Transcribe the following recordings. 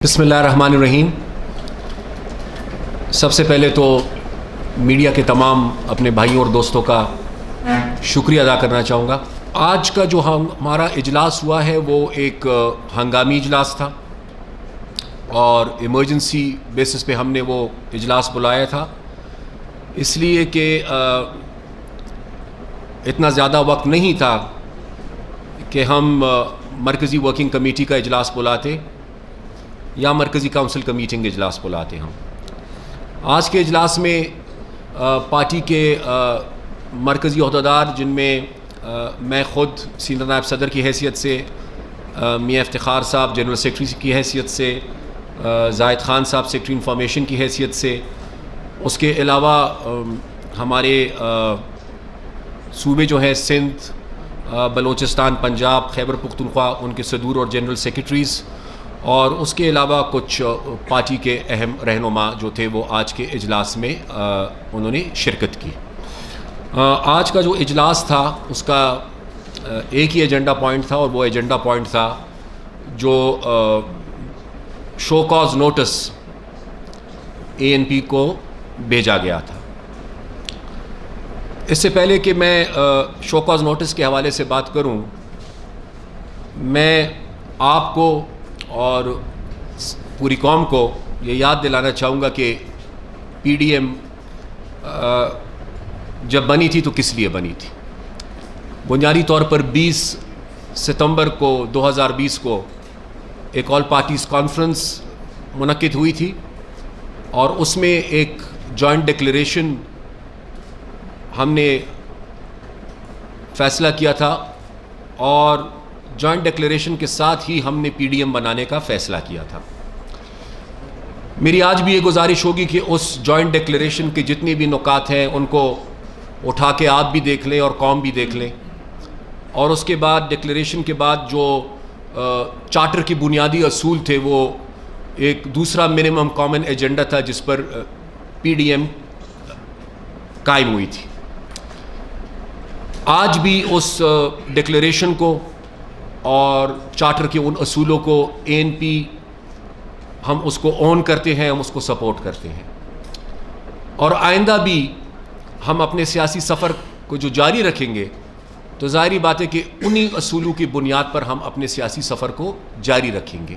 بسم اللہ الرحمن الرحیم۔ سب سے پہلے تو میڈیا کے تمام اپنے بھائیوں اور دوستوں کا شکریہ ادا کرنا چاہوں گا۔ آج کا جو ہمارا اجلاس ہوا ہے وہ ایک ہنگامی اجلاس تھا اور ایمرجنسی بیسس پہ ہم نے وہ اجلاس بلایا تھا، اس لیے کہ اتنا زیادہ وقت نہیں تھا کہ ہم مرکزی ورکنگ کمیٹی کا اجلاس بلاتے یا مرکزی کونسل کا میٹنگ اجلاس بلاتے ہم۔ آج کے اجلاس میں پارٹی کے مرکزی عہدیدار، جن میں میں خود سینئر نائب صدر کی حیثیت سے، میاں افتخار صاحب جنرل سیکرٹری کی حیثیت سے، زاہد خان صاحب سیکرٹری انفارمیشن کی حیثیت سے، اس کے علاوہ ہمارے صوبے جو ہیں سندھ، بلوچستان، پنجاب، خیبر پختونخوا، ان کے صدور اور جنرل سیکرٹریز، اور اس کے علاوہ کچھ پارٹی کے اہم رہنما جو تھے وہ آج کے اجلاس میں انہوں نے شرکت کی۔ آج کا جو اجلاس تھا اس کا ایک ہی ایجنڈا پوائنٹ تھا، اور وہ ایجنڈا پوائنٹ تھا جو شو کاز نوٹس ANP کو بھیجا گیا تھا۔ اس سے پہلے کہ میں شو کاز نوٹس کے حوالے سے بات کروں، میں آپ کو اور پوری قوم کو یہ یاد دلانا چاہوں گا کہ PDM جب بنی تھی تو کس لیے بنی تھی۔ بنیادی طور پر 20 ستمبر کو 2020 کو ایک آل پارٹیز کانفرنس منعقد ہوئی تھی، اور اس میں ایک جوائنٹ ڈکلیریشن ہم نے فیصلہ کیا تھا، اور جوائنٹ ڈکلیریشن کے ساتھ ہی ہم نے PDM بنانے کا فیصلہ کیا تھا۔ میری آج بھی یہ گزارش ہوگی کہ اس جوائنٹ ڈکلیریشن کے جتنے بھی نکات ہیں ان کو اٹھا کے آپ بھی دیکھ لیں اور قوم بھی دیکھ لیں، اور اس کے بعد ڈکلیریشن کے بعد جو چارٹر کے بنیادی اصول تھے وہ ایک دوسرا منیمم کامن ایجنڈا تھا جس پر PDM قائم ہوئی تھی۔ آج بھی اس ڈکلیریشن کو اور چارٹر کے ان اصولوں کو ANP ہم اس کو اون کرتے ہیں، ہم اس کو سپورٹ کرتے ہیں، اور آئندہ بھی ہم اپنے سیاسی سفر کو جو جاری رکھیں گے تو ظاہری بات ہے کہ انہی اصولوں کی بنیاد پر ہم اپنے سیاسی سفر کو جاری رکھیں گے۔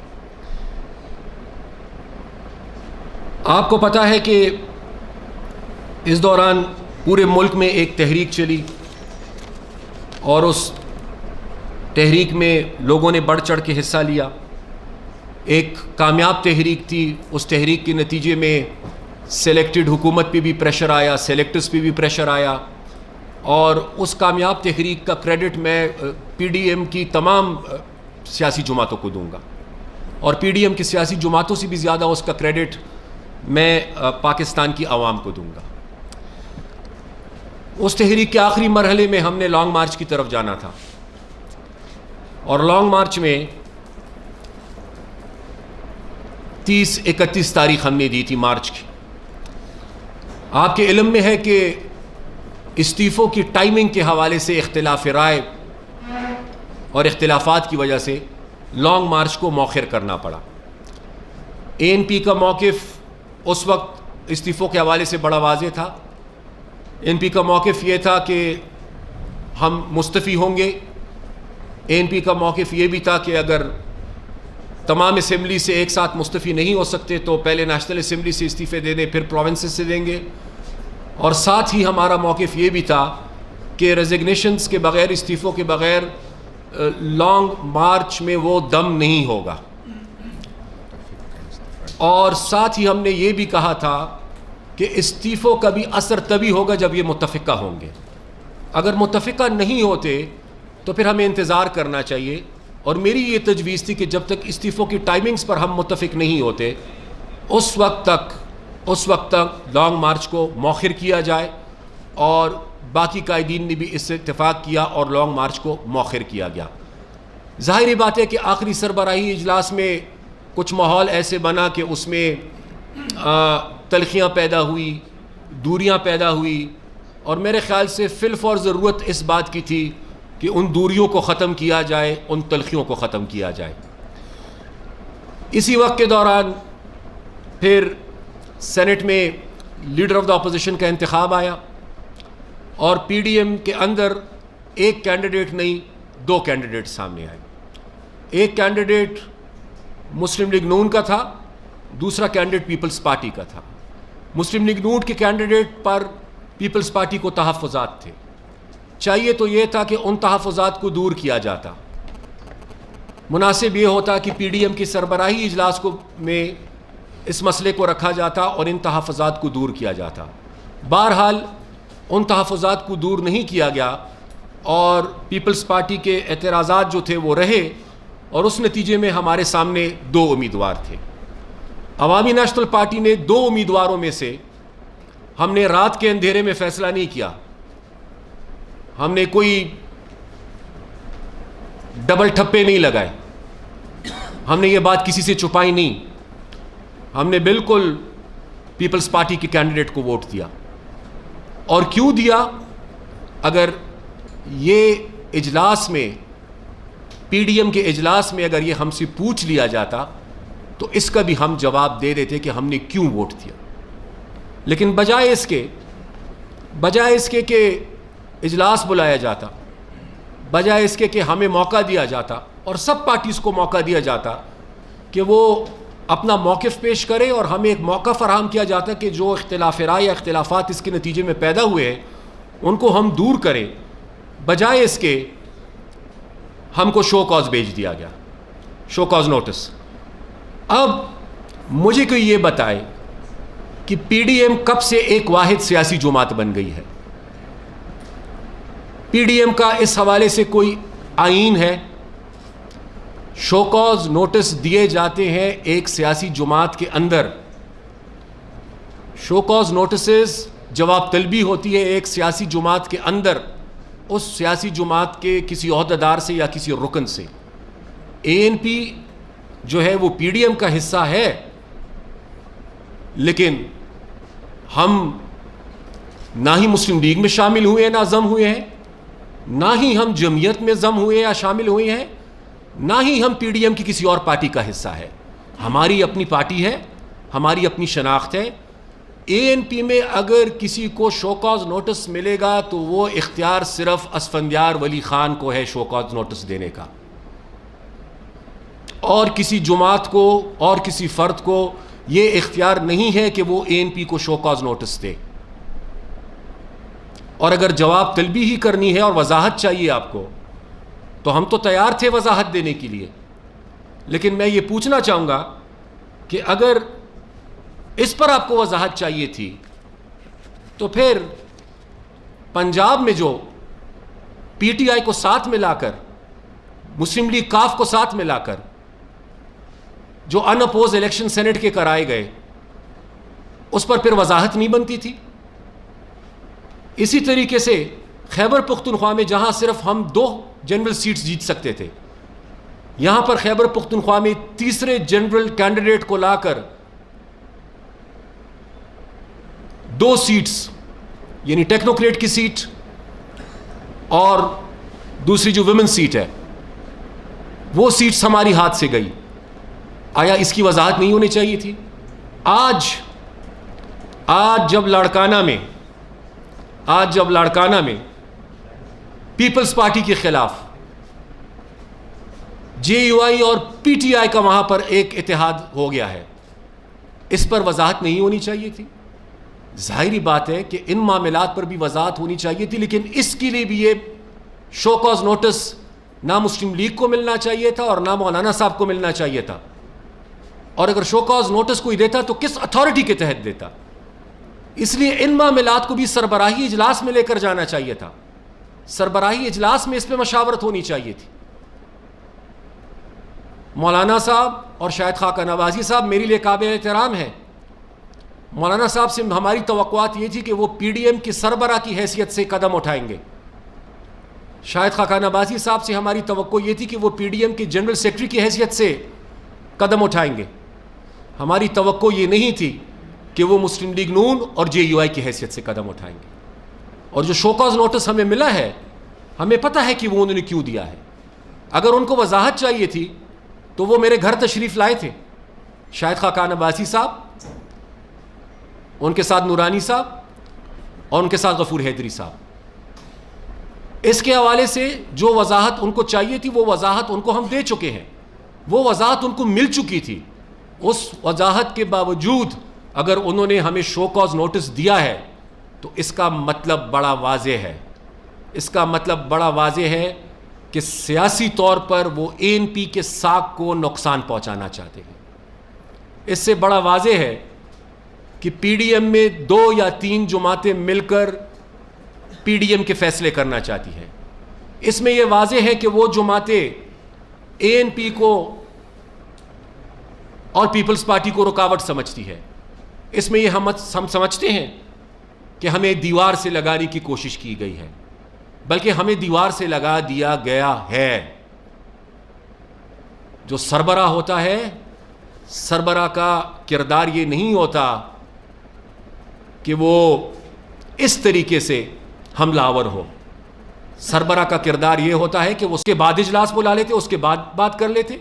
آپ کو پتہ ہے کہ اس دوران پورے ملک میں ایک تحریک چلی، اور اس تحریک میں لوگوں نے بڑھ چڑھ کے حصہ لیا۔ ایک کامیاب تحریک تھی، اس تحریک کے نتیجے میں سلیکٹڈ حکومت پہ بھی پریشر آیا، سلیکٹرز پہ بھی پریشر آیا، اور اس کامیاب تحریک کا کریڈٹ میں PDM کی تمام سیاسی جماعتوں کو دوں گا، اور PDM کی سیاسی جماعتوں سے بھی زیادہ اس کا کریڈٹ میں پاکستان کی عوام کو دوں گا۔ اس تحریک کے آخری مرحلے میں ہم نے لانگ مارچ کی طرف جانا تھا، اور لانگ مارچ میں 30-31 تاریخ ہم نے دی تھی مارچ کی۔ آپ کے علم میں ہے کہ استعفوں کی ٹائمنگ کے حوالے سے اختلاف رائے اور اختلافات کی وجہ سے لانگ مارچ کو مؤخر کرنا پڑا۔ ANP کا موقف اس وقت استعفوں کے حوالے سے بڑا واضح تھا۔ ANP کا موقف یہ تھا کہ ہم مستعفی ہوں گے۔ ANP کا موقف یہ بھی تھا کہ اگر تمام اسمبلی سے ایک ساتھ مستعفی نہیں ہو سکتے تو پہلے نیشنل اسمبلی سے استعفے دے دیں، پھر پروونسز سے دیں گے، اور ساتھ ہی ہمارا موقف یہ بھی تھا کہ ریزگنیشنز کے بغیر، استعفوں کے بغیر لانگ مارچ میں وہ دم نہیں ہوگا، اور ساتھ ہی ہم نے یہ بھی کہا تھا کہ استعفوں کا بھی اثر تبھی ہوگا جب یہ متفقہ ہوں گے۔ اگر متفقہ نہیں ہوتے تو پھر ہمیں انتظار کرنا چاہیے، اور میری یہ تجویز تھی کہ جب تک استعفوں کی ٹائمنگز پر ہم متفق نہیں ہوتے اس وقت تک لانگ مارچ کو مؤخر کیا جائے، اور باقی قائدین نے بھی اس سے اتفاق کیا اور لانگ مارچ کو مؤخر کیا گیا۔ ظاہری بات ہے کہ آخری سربراہی اجلاس میں کچھ ماحول ایسے بنا کہ اس میں تلخیاں پیدا ہوئی، دوریاں پیدا ہوئی، اور میرے خیال سے فی الفور ضرورت اس بات کی تھی کہ ان دوریوں کو ختم کیا جائے، ان تلخیوں کو ختم کیا جائے۔ اسی وقت کے دوران پھر سینٹ میں لیڈر آف دا اپوزیشن کا انتخاب آیا اور پی ڈی ایم کے اندر ایک کینڈیڈیٹ نہیں 2 کینڈیڈیٹ سامنے آئے. ایک کینڈیڈیٹ مسلم لیگ نون کا تھا, دوسرا کینڈیڈیٹ پیپلز پارٹی کا تھا. مسلم لیگ نون کے کینڈیڈیٹ پر پیپلز پارٹی کو تحفظات تھے. چاہیے تو یہ تھا کہ ان تحفظات کو دور کیا جاتا. مناسب یہ ہوتا کہ پی ڈی ایم کی سربراہی اجلاس میں اس مسئلے کو رکھا جاتا اور ان تحفظات کو دور کیا جاتا. بہرحال ان تحفظات کو دور نہیں کیا گیا اور پیپلز پارٹی کے اعتراضات جو تھے وہ رہے اور اس نتیجے میں ہمارے سامنے 2 امیدوار تھے. عوامی نیشنل پارٹی نے 2 امیدواروں میں سے ہم نے رات کے اندھیرے میں فیصلہ نہیں کیا. ہم نے کوئی ڈبل ٹھپے نہیں لگائے. ہم نے یہ بات کسی سے چھپائی نہیں. ہم نے بالکل پیپلز پارٹی کے کینڈیڈیٹ کو ووٹ دیا. اور کیوں دیا؟ اگر یہ اجلاس میں پی ڈی ایم کے اجلاس میں اگر یہ ہم سے پوچھ لیا جاتا تو اس کا بھی ہم جواب دے دیتے کہ ہم نے کیوں ووٹ دیا. لیکن بجائے اس کے کہ اجلاس بلایا جاتا, بجائے اس کے کہ ہمیں موقع دیا جاتا اور سب پارٹیز کو موقع دیا جاتا کہ وہ اپنا موقف پیش کرے اور ہمیں ایک موقع فراہم کیا جاتا کہ جو اختلاف رائے یا اختلافات اس کے نتیجے میں پیدا ہوئے ہیں ان کو ہم دور کریں, بجائے اس کے ہم کو شو کاز بھیج دیا گیا, شو کاز نوٹس. اب مجھے کوئی یہ بتائے کہ پی ڈی ایم کب سے ایک واحد سیاسی جماعت بن گئی ہے؟ پی ڈی ایم کا اس حوالے سے کوئی آئین ہے؟ شو کاز نوٹس دیے جاتے ہیں ایک سیاسی جماعت کے اندر. شو کاز نوٹسز جواب طلبی ہوتی ہے ایک سیاسی جماعت کے اندر, اس سیاسی جماعت کے کسی عہدیدار سے یا کسی رکن سے. اے این پی جو ہے وہ پی ڈی ایم کا حصہ ہے, لیکن ہم نہ ہی مسلم لیگ میں شامل ہوئے ہیں نہ ضم ہوئے ہیں, نہ ہی ہم جمعیت میں ضم ہوئے یا شامل ہوئے ہیں, نہ ہی ہم پی ڈی ایم کی کسی اور پارٹی کا حصہ ہے. ہماری اپنی پارٹی ہے, ہماری اپنی شناخت ہے. اے این پی میں اگر کسی کو شو کاز نوٹس ملے گا تو وہ اختیار صرف اسفندیار ولی خان کو ہے شو کاز نوٹس دینے کا, اور کسی جماعت کو اور کسی فرد کو یہ اختیار نہیں ہے کہ وہ اے این پی کو شو کاز نوٹس دے. اور اگر جواب طلبی ہی کرنی ہے اور وضاحت چاہیے آپ کو تو ہم تو تیار تھے وضاحت دینے کے لیے, لیکن میں یہ پوچھنا چاہوں گا کہ اگر اس پر آپ کو وضاحت چاہیے تھی تو پھر پنجاب میں جو پی ٹی آئی کو ساتھ ملا کر, مسلم لیگ کاف کو ساتھ ملا کر جو ان اپوز الیکشن سینٹ کے کرائے گئے, اس پر پھر وضاحت نہیں بنتی تھی؟ اسی طریقے سے خیبر پختونخوا میں جہاں صرف ہم 2 جنرل سیٹس جیت سکتے تھے, یہاں پر خیبر پختونخوا میں تیسرے جنرل کینڈیڈیٹ کو لا کر 2 سیٹس, یعنی ٹیکنوکریٹ کی سیٹ اور دوسری جو ویمن سیٹ ہے, وہ سیٹس ہماری ہاتھ سے گئی. آیا اس کی وضاحت نہیں ہونی چاہیے تھی؟ آج جب لاڑکانہ میں پیپلز پارٹی کے خلاف جے یو آئی اور پی ٹی آئی کا وہاں پر ایک اتحاد ہو گیا ہے, اس پر وضاحت نہیں ہونی چاہیے تھی؟ ظاہری بات ہے کہ ان معاملات پر بھی وضاحت ہونی چاہیے تھی, لیکن اس کے لیے بھی یہ شو کاز نوٹس نہ مسلم لیگ کو ملنا چاہیے تھا اور نہ مولانا صاحب کو ملنا چاہیے تھا. اور اگر شو کاز نوٹس کوئی دیتا تو کس اتھارٹی کے تحت دیتا؟ اس لیے ان معاملات کو بھی سربراہی اجلاس میں لے کر جانا چاہیے تھا. سربراہی اجلاس میں اس پہ مشاورت ہونی چاہیے تھی. مولانا صاحب اور شاہد خاقہ نوازی صاحب میرے لیے قابل احترام ہیں. مولانا صاحب سے ہماری توقعات یہ تھی کہ وہ پی ڈی ایم کی سربراہ کی حیثیت سے قدم اٹھائیں گے. شاہد خاقہ نوازی صاحب سے ہماری توقع یہ تھی کہ وہ پی ڈی ایم کے جنرل سیکرٹری کی حیثیت سے قدم اٹھائیں گے. ہماری توقع یہ نہیں تھی کہ وہ مسلم لیگ نون اور جے یو آئی کی حیثیت سے قدم اٹھائیں گے. اور جو شو کاز نوٹس ہمیں ملا ہے, ہمیں پتہ ہے کہ وہ انہوں نے کیوں دیا ہے. اگر ان کو وضاحت چاہیے تھی تو وہ میرے گھر تشریف لائے تھے, شاہد خاقان عباسی صاحب، ان کے ساتھ نورانی صاحب اور ان کے ساتھ غفور حیدری صاحب. اس کے حوالے سے جو وضاحت ان کو چاہیے تھی وہ وضاحت ان کو ہم دے چکے ہیں، وہ وضاحت ان کو مل چکی تھی. اس وضاحت کے باوجود اگر انہوں نے ہمیں شو کاز نوٹس دیا ہے تو اس کا مطلب بڑا واضح ہے. اس کا مطلب بڑا واضح ہے کہ سیاسی طور پر وہ اے این پی کے ساکھ کو نقصان پہنچانا چاہتے ہیں. اس سے بڑا واضح ہے کہ پی ڈی ایم میں 2 یا 3 جماعتیں مل کر پی ڈی ایم کے فیصلے کرنا چاہتی ہیں. اس میں یہ واضح ہے کہ وہ جماعتیں اے این پی کو اور پیپلز پارٹی کو رکاوٹ سمجھتی ہے. اس میں یہ ہم سمجھتے ہیں کہ ہمیں دیوار سے لگانے کی کوشش کی گئی ہے، بلکہ ہمیں دیوار سے لگا دیا گیا ہے. جو سربراہ ہوتا ہے، سربراہ کا کردار یہ نہیں ہوتا کہ وہ اس طریقے سے حملہ آور ہو. سربراہ کا کردار یہ ہوتا ہے کہ وہ اس کے بعد اجلاس بلا لیتے، اس کے بعد بات کر لیتے.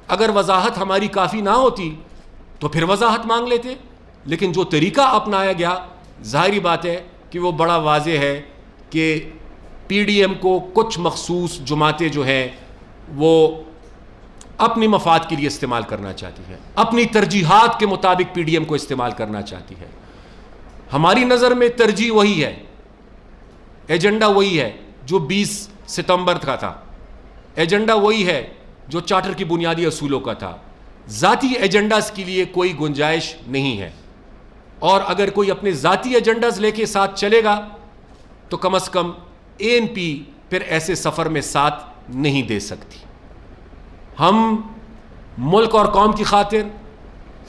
اگر وضاحت ہماری کافی نہ ہوتی تو پھر وضاحت مانگ لیتے. لیکن جو طریقہ اپنایا گیا، ظاہری بات ہے کہ وہ بڑا واضح ہے کہ پی ڈی ایم کو کچھ مخصوص جماعتیں جو ہیں وہ اپنی مفاد کے لیے استعمال کرنا چاہتی ہے، اپنی ترجیحات کے مطابق پی ڈی ایم کو استعمال کرنا چاہتی ہے. ہماری نظر میں ترجیح وہی ہے، ایجنڈا وہی ہے جو 20 ستمبر کا تھا، ایجنڈا وہی ہے جو چارٹر کی بنیادی اصولوں کا تھا. ذاتی ایجنڈاز کے لیے کوئی گنجائش نہیں ہے، اور اگر کوئی اپنے ذاتی ایجنڈاز لے کے ساتھ چلے گا تو کم از کم اے این پی پھر ایسے سفر میں ساتھ نہیں دے سکتی. ہم ملک اور قوم کی خاطر،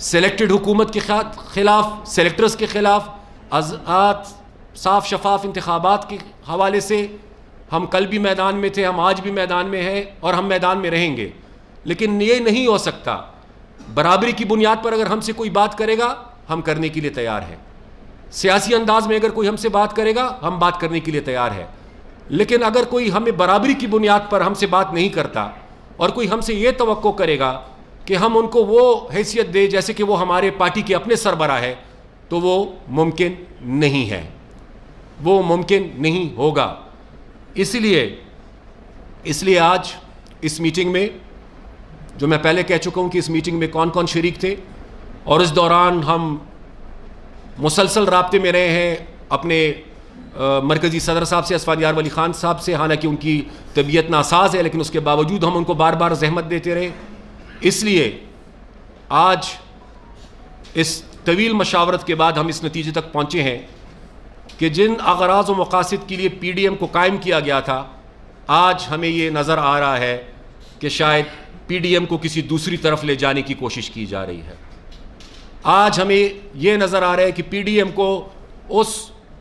سلیکٹڈ حکومت کے خلاف، سلیکٹرز کے خلاف، آزاد صاف شفاف انتخابات کے حوالے سے ہم کل بھی میدان میں تھے، ہم آج بھی میدان میں ہیں اور ہم میدان میں رہیں گے. لیکن یہ نہیں ہو سکتا. برابری کی بنیاد پر اگر ہم سے کوئی بات کرے گا ہم کرنے کے لیے تیار ہیں. سیاسی انداز میں اگر کوئی ہم سے بات کرے گا ہم بات کرنے کے لیے تیار ہیں. لیکن اگر کوئی ہمیں برابری کی بنیاد پر ہم سے بات نہیں کرتا اور کوئی ہم سے یہ توقع کرے گا کہ ہم ان کو وہ حیثیت دے جیسے کہ وہ ہمارے پارٹی کے اپنے سربراہ ہے، تو وہ ممکن نہیں ہے، وہ ممکن نہیں ہوگا. اس لیے آج اس میٹنگ میں، جو میں پہلے کہہ چکا ہوں کہ اس میٹنگ میں کون کون شریک تھے، اور اس دوران ہم مسلسل رابطے میں رہے ہیں اپنے مرکزی صدر صاحب سے، اسفاد یار ولی خان صاحب سے. حالانکہ ان کی طبیعت ناساز ہے لیکن اس کے باوجود ہم ان کو بار بار زحمت دیتے رہے. اس لیے آج اس طویل مشاورت کے بعد ہم اس نتیجے تک پہنچے ہیں کہ جن اغراض و مقاصد کے لیے پی ڈی ایم کو قائم کیا گیا تھا، آج ہمیں یہ نظر آ رہا ہے کہ شاید پی ڈی ایم کو کسی دوسری طرف لے جانے کی کوشش کی جا رہی ہے. آج ہمیں یہ نظر آ رہا ہے کہ پی ڈی ایم کو اس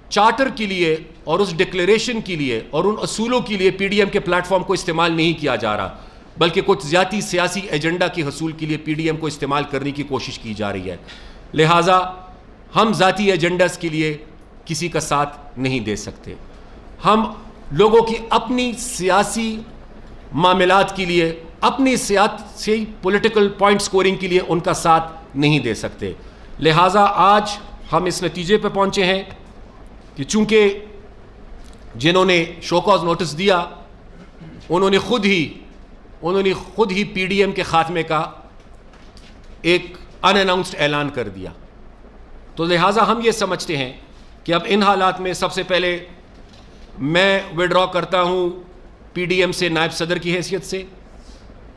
چارٹر کے لیے اور اس ڈکلیریشن کے لیے اور ان اصولوں کے لیے پی ڈی ایم کے پلیٹ فارم کو استعمال نہیں کیا جا رہا، بلکہ کچھ ذاتی سیاسی ایجنڈا کے حصول کے لیے پی ڈی ایم کو استعمال کرنے کی کوشش کی جا رہی ہے. لہٰذا ہم ذاتی ایجنڈاز کے لیے کسی کا ساتھ نہیں دے سکتے. ہم لوگوں کی اپنی سیاسی معاملات کے لیے، اپنی سیاسی پولیٹیکل پوائنٹ سکورنگ کے لیے ان کا ساتھ نہیں دے سکتے. لہٰذا آج ہم اس نتیجے پہ پہنچے ہیں کہ چونکہ جنہوں نے شو کاز نوٹس دیا انہوں نے خود ہی پی ڈی ایم کے خاتمے کا ایک ان اناؤنسڈ اعلان کر دیا، تو لہٰذا ہم یہ سمجھتے ہیں کہ اب ان حالات میں سب سے پہلے میں وڈرا کرتا ہوں پی ڈی ایم سے نائب صدر کی حیثیت سے.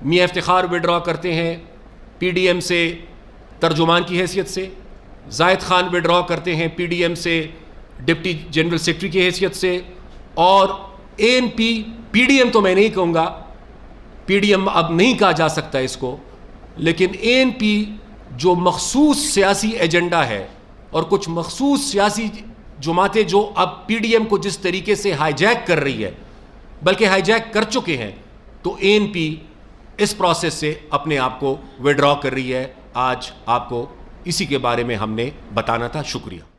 میاں افتخار وڈرا کرتے ہیں پی ڈی ایم سے ترجمان کی حیثیت سے. زاہد خان وڈرا کرتے ہیں پی ڈی ایم سے ڈپٹی جنرل سیکرٹری کی حیثیت سے. اور اے این پی ڈی ایم تو میں نہیں کہوں گا، پی ڈی ایم اب نہیں کہا جا سکتا اس کو، لیکن اے این پی جو مخصوص سیاسی ایجنڈا ہے اور کچھ مخصوص سیاسی جماعتیں جو اب پی ڈی ایم کو جس طریقے سے ہائی جیک کر رہی ہے، بلکہ ہائی جیک کر چکے ہیں، تو اے این پی اس پروسیس سے اپنے آپ کو وڈرا کر رہی ہے. آج آپ کو اسی کے بارے میں ہم نے بتانا تھا. شکریہ.